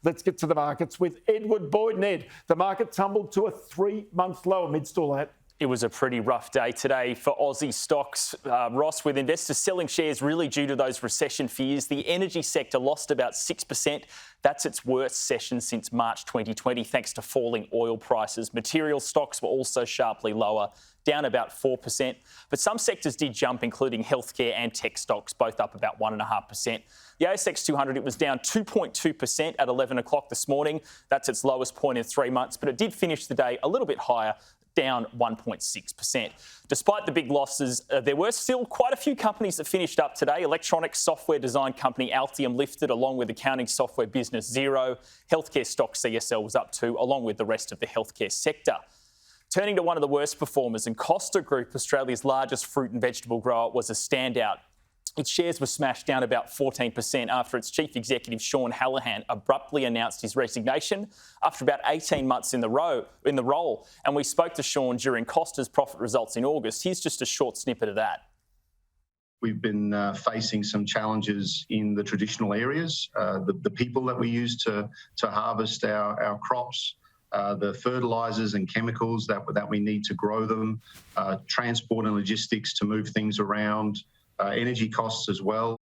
Let's get to the markets with Edward Boyd. Ned, the market tumbled to a 3-month low amidst all that. It was a pretty rough day today for Aussie stocks, Ross, with investors selling shares really due to those recession fears. The energy sector lost about 6%. That's its worst session since March 2020, thanks to falling oil prices. Material stocks were also sharply lower, down about 4%. But some sectors did jump, including healthcare and tech stocks, both up about 1.5%. The ASX 200, it was down 2.2% at 11 o'clock this morning. That's its lowest point in 3 months, but it did finish the day a little bit higher, down 1.6%. Despite the big losses, there were still quite a few companies that finished up today. Electronics software design company Altium lifted, along with accounting software business Xero. Healthcare stock CSL was up too, along with the rest of the healthcare sector. Turning to one of the worst performers, and Costa Group, Australia's largest fruit and vegetable grower, was a standout. Its shares were smashed down about 14% after its chief executive, Sean Hallahan, abruptly announced his resignation after about 18 months in the role. And we spoke to Sean during Costa's profit results in August. Here's just a short snippet of that. We've been facing some challenges in the traditional areas, the people that we use to harvest our crops, the fertilisers and chemicals that we need to grow them, transport and logistics to move things around, energy costs as well.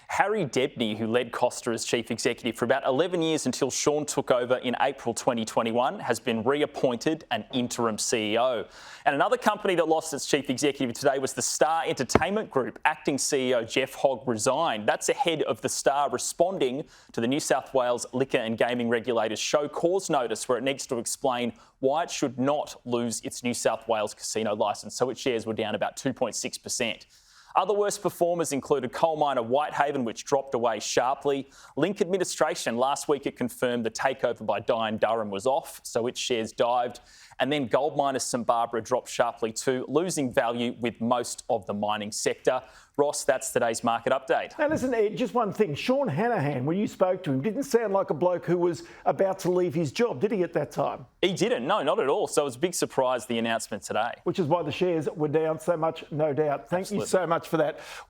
Harry Debney, who led Costa as chief executive for about 11 years until Sean took over in April 2021, has been reappointed an interim CEO. And another company that lost its chief executive today was the Star Entertainment Group. Acting CEO Jeff Hogg resigned. That's ahead of the Star responding to the New South Wales liquor and gaming regulator's show cause notice, where it needs to explain why it should not lose its New South Wales casino licence. So its shares were down about 2.6%. Other worst performers included coal miner Whitehaven, which dropped away sharply. Link Administration, last week it confirmed the takeover by Dye & Durham was off, so its shares dived. And then gold miner St Barbara dropped sharply too, losing value with most of the mining sector. Ross, that's today's market update. Now listen, Ed, just one thing. Sean Hallahan, when you spoke to him, didn't sound like a bloke who was about to leave his job, did he, at that time? He didn't, no, not at all. So it was a big surprise, the announcement today. Which is why the shares were down so much, no doubt. Thank you so much for that.